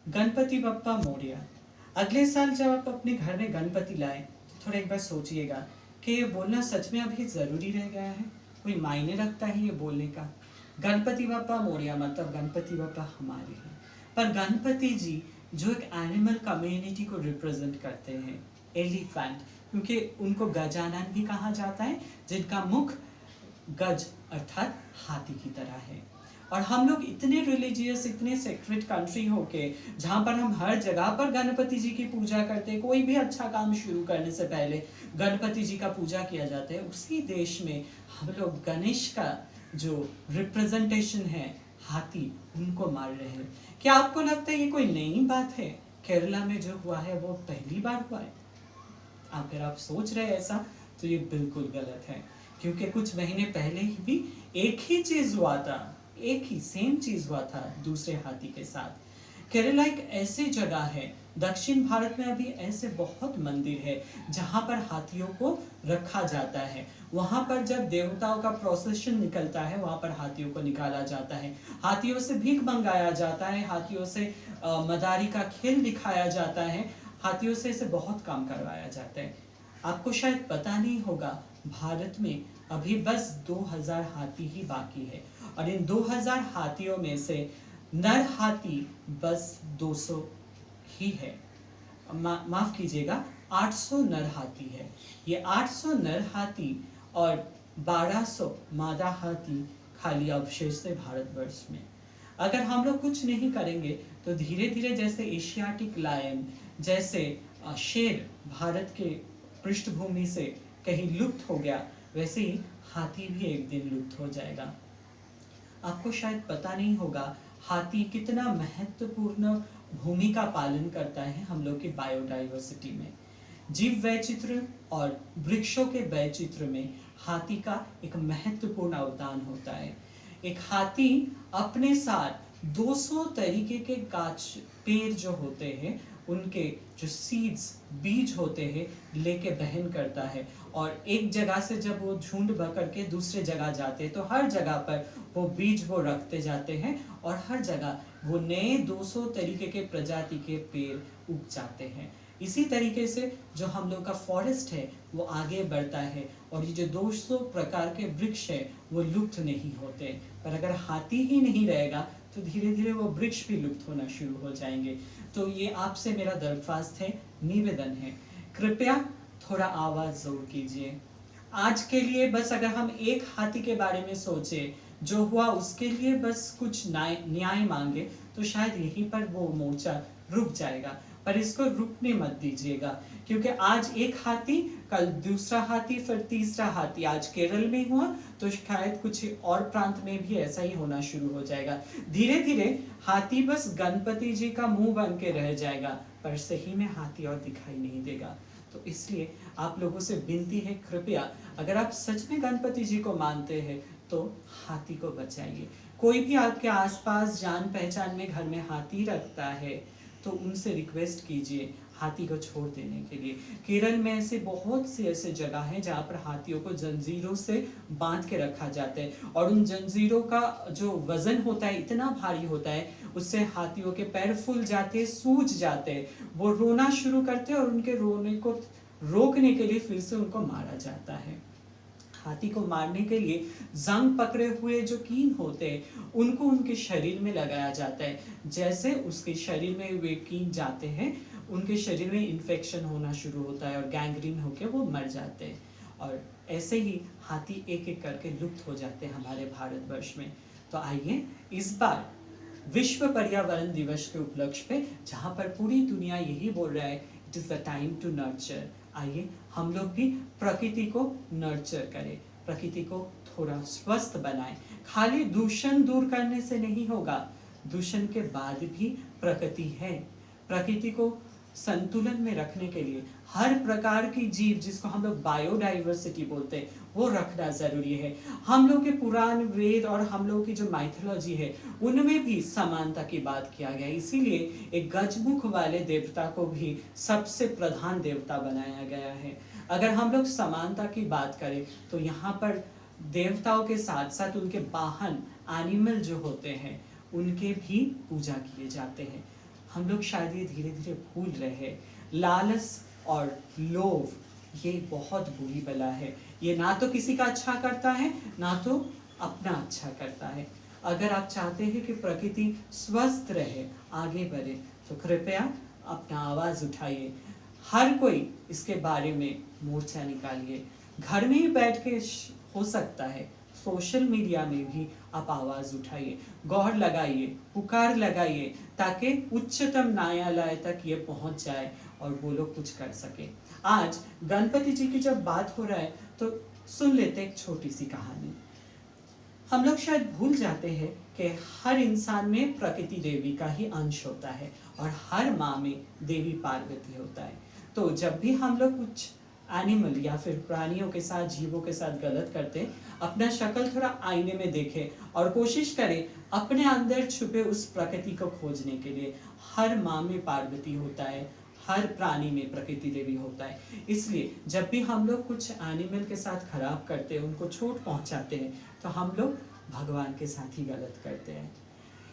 गणपति बप्पा मोरया। अगले साल जब आप अपने घर में गणपति लाए तो थोड़ा एक बार सोचिएगा कि ये बोलना सच में अभी ज़रूरी रह गया है, कोई मायने रखता है ये बोलने का। गणपति बप्पा मोरया मतलब गणपति बप्पा हमारे हैं, पर गणपति जी जो एक एनिमल कम्युनिटी को रिप्रेजेंट करते हैं, एलिफेंट, क्योंकि उनको गजानन भी कहा जाता है, जिनका मुख गज अर्थात हाथी की तरह है। और हम लोग इतने रिलीजियस, इतने सेक्रेट कंट्री होके, जहाँ पर हम हर जगह पर गणपति जी की पूजा करते हैं, कोई भी अच्छा काम शुरू करने से पहले गणपति जी का पूजा किया जाता है, उसी देश में हम लोग गणेश का जो रिप्रेजेंटेशन है हाथी, उनको मार रहे हैं। क्या आपको लगता है ये कोई नई बात है? केरला में जो हुआ है वो पहली बार हुआ है? अगर आप सोच रहे हैं ऐसा तो ये बिल्कुल गलत है, क्योंकि कुछ महीने पहले ही भी एक ही चीज हुआ था, एक ही सेम चीज हुआ था दूसरे हाथी के साथ। केरला एक ऐसी जगह है, दक्षिण भारत में अभी ऐसे बहुत मंदिर है जहाँ पर हाथियों को रखा जाता है। वहाँ पर जब देवताओं का प्रोसेशन निकलता है, वहाँ पर हाथियों को निकाला जाता है, हाथियों से भीख मंगाया जाता है, हाथियों से मदारी का खेल दिखाया जाता है, हाथियों से इसे बहुत काम करवाया जाता है। आपको शायद पता नहीं होगा, भारत में अभी बस 2000 हाथी ही बाकी है, और इन 2000 हाथियों में से नर हाथी बस 200 ही है। माफ कीजिएगा, 800 नर हाथी है। ये 800 नर हाथी और 1200 मादा हाथी खाली अवशेष है भारतवर्ष में। अगर हम लोग कुछ नहीं करेंगे तो धीरे धीरे, जैसे एशियाटिक लायन, जैसे शेर भारत के पृष्ठभूमि से कहीं लुप्त हो गया, वैसे ही हाथी भी एक दिन लुप्त हो जाएगा। आपको शायद पता नहीं होगा, हाथी कितना महत्वपूर्ण भूमिका पालन करता है हम लोग की बायोडाइवर्सिटी में। जीव वैचित्र और वृक्षों के वैचित्र में हाथी का एक महत्वपूर्ण अवदान होता है। एक हाथी अपने साथ 200 तरीके के गाछ, पेड़ जो होते हैं, उनके जो सीड्स, बीज होते हैं, लेके बहन करता है, और एक जगह से जब वो झुंड भर के दूसरे जगह जाते हैं तो हर जगह पर वो बीज वो रखते जाते हैं, और हर जगह वो नए 200 तरीके के प्रजाति के पेड़ उग जाते हैं। इसी तरीके से जो हम लोग का फॉरेस्ट है वो आगे बढ़ता है, और ये जो 200 प्रकार के वृक्ष है वो लुप्त नहीं होते। पर अगर हाथी ही नहीं रहेगा तो धीरे धीरे वो वृक्ष भी लुप्त होना शुरू हो जाएंगे। तो ये आपसे मेरा दरख्वास्त है, निवेदन है, कृपया थोड़ा आवाज जोर कीजिए। आज के लिए बस अगर हम एक हाथी के बारे में सोचे, जो हुआ उसके लिए बस कुछ न्याय मांगे, तो शायद यहीं पर वो मोर्चा रुक जाएगा। पर इसको रुकने मत दीजिएगा, क्योंकि आज एक हाथी, कल दूसरा हाथी, फिर तीसरा हाथी। आज केरल में हुआ तो शायद कुछ और प्रांत में भी ऐसा ही होना शुरू हो जाएगा। धीरे धीरे हाथी बस गणपति जी का मुंह बन के रह जाएगा, पर सही में हाथी और दिखाई नहीं देगा। तो इसलिए आप लोगों से विनती है, कृपया अगर आप सच में गणपति जी को मानते हैं तो हाथी को बचाइए। कोई भी आपके आसपास जान पहचान में घर में हाथी रखता है तो उनसे रिक्वेस्ट कीजिए हाथी को छोड़ देने के लिए। केरल में ऐसे बहुत सी ऐसे जगह हैं जहाँ पर हाथियों को जंजीरों से बांध के रखा जाता है, और उन जंजीरों का जो वजन होता है इतना भारी होता है, उससे हाथियों के पैर फूल जाते, सूज जाते, वो रोना शुरू करते हैं, और उनके रोने को रोकने के लिए फिर से उनको मारा जाता है। हाथी को मारने के लिए जंग पकड़े हुए जो कीन होते हैं उनको उनके शरीर में लगाया जाता है। जैसे उसके शरीर में वे कीन जाते हैं, उनके शरीर में इन्फेक्शन होना शुरू होता है और गैंग्रीन होकर वो मर जाते हैं। और ऐसे ही हाथी एक एक करके लुप्त हो जाते हैं हमारे भारतवर्ष में। तो आइए इस बार विश्व पर्यावरण दिवस के उपलक्ष्य पे, जहाँ पर पूरी दुनिया यही बोल रहा है it is the time to nurture, आइए हम लोग भी प्रकृति को नर्चर करें, प्रकृति को थोड़ा स्वस्थ बनाएं। खाली दूषण दूर करने से नहीं होगा, दूषण के बाद भी प्रकृति है। प्रकृति को संतुलन में रखने के लिए हर प्रकार की जीव, जिसको हम लोग बायोडाइवर्सिटी बोलते हैं, वो रखना जरूरी है। हम लोग के पुराण वेद और हम लोग की जो माइथोलॉजी है उनमें भी समानता की बात किया गया, इसीलिए एक गजमुख वाले देवता को भी सबसे प्रधान देवता बनाया गया है। अगर हम लोग समानता की बात करें तो यहाँ पर देवताओं के साथ साथ उनके वाहन एनिमल जो होते हैं उनके भी पूजा किए जाते हैं। हम लोग शायद ये धीरे धीरे भूल रहे हैं। लालच और लोभ ये बहुत बुरी बला है। ये ना तो किसी का अच्छा करता है, ना तो अपना अच्छा करता है। अगर आप चाहते हैं कि प्रकृति स्वस्थ रहे, आगे बढ़े, तो कृपया अपना आवाज़ उठाइए। हर कोई इसके बारे में मोर्चा निकालिए। घर में ही बैठ के हो सकता है, सोशल मीडिया में भी आप आवाज़ उठाइए, गौर लगाइए, पुकार लगाइए, ताकि उच्चतम न्यायालय तक ये पहुंच जाए और वो लोग कुछ कर सके। आज गणपति जी की जब बात हो रहा है तो सुन लेते एक छोटी सी कहानी। हम लोग शायद भूल जाते हैं कि हर इंसान में प्रकृति देवी का ही अंश होता है और हर माँ में देवी पार्वती होता है। तो जब भी हम लोग कुछ एनिमल या फिर प्राणियों के साथ, जीवों के साथ गलत करते, अपना शक्ल थोड़ा आईने में देखें और कोशिश करें अपने अंदर छुपे उस प्रकृति को खोजने के लिए। हर माँ में पार्वती होता है, हर प्राणी में प्रकृति देवी होता है। इसलिए जब भी हम लोग कुछ एनिमल के साथ खराब करते हैं, उनको चोट पहुंचाते हैं, तो हम लोग भगवान के साथ ही गलत करते हैं।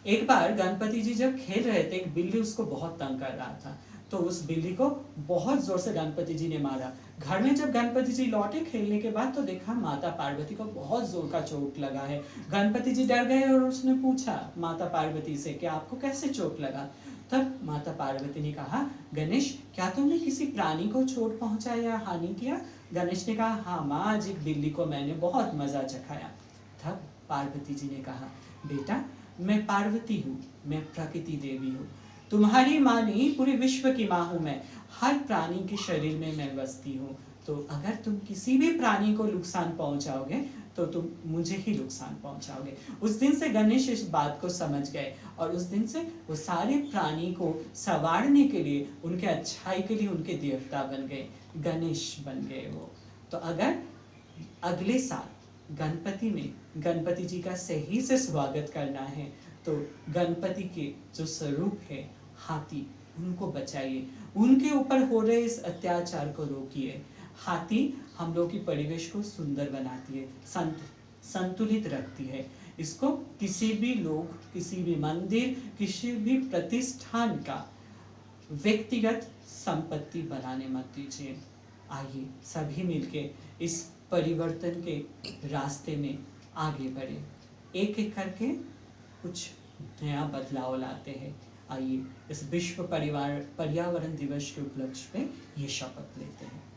एक बार गणपति जी जब खेल रहे थे, एक बिल्ली उसको बहुत तंग कर रहा था, तो उस बिल्ली को बहुत जोर से गणपति जी ने मारा। घर में जब गणपति जी लौटे खेलने के बाद, तो देखा माता पार्वती को बहुत जोर का चोट लगा है। गणपति जी डर गए और उसने पूछा माता पार्वती से कि आपको कैसे चोट लगा। तब माता पार्वती ने कहा, गणेश क्या तुमने किसी प्राणी को चोट पहुंचाया या हानि किया? गणेश ने कहा, हाँ माँ, आज एक बिल्ली को मैंने बहुत मजा चखाया। तब पार्वती जी ने कहा, बेटा मैं पार्वती हूँ, मैं प्रकृति देवी हूँ, तुम्हारी माँ नहीं, पूरे विश्व की माँ हूँ मैं। हर प्राणी के शरीर में मैं बसती हूँ। तो अगर तुम किसी भी प्राणी को नुकसान पहुंचाओगे तो तुम मुझे ही नुकसान पहुंचाओगे। उस दिन से गणेश इस बात को समझ गए और उस दिन से वो सारे प्राणी को संवारने के लिए, उनके अच्छाई के लिए उनके देवता बन गए, गणेश बन गए वो। तो अगर अगले साल गणपति में गणपति जी का सही से स्वागत करना है, तो गणपति के जो स्वरूप है हाथी, उनको बचाइए, उनके ऊपर हो रहे इस अत्याचार को रोकिए। हाथी हम लोग की परिवेश को सुंदर बनाती है, संतुलित रखती है। इसको किसी भी लोग, किसी भी मंदिर, किसी भी प्रतिष्ठान का व्यक्तिगत संपत्ति बनाने मत दीजिए। आइए सभी मिलके इस परिवर्तन के रास्ते में आगे बढ़े, एक एक करके कुछ नया बदलाव लाते हैं। आइए इस विश्व पर्यावरण दिवस के उपलक्ष्य पे ये शपथ लेते हैं।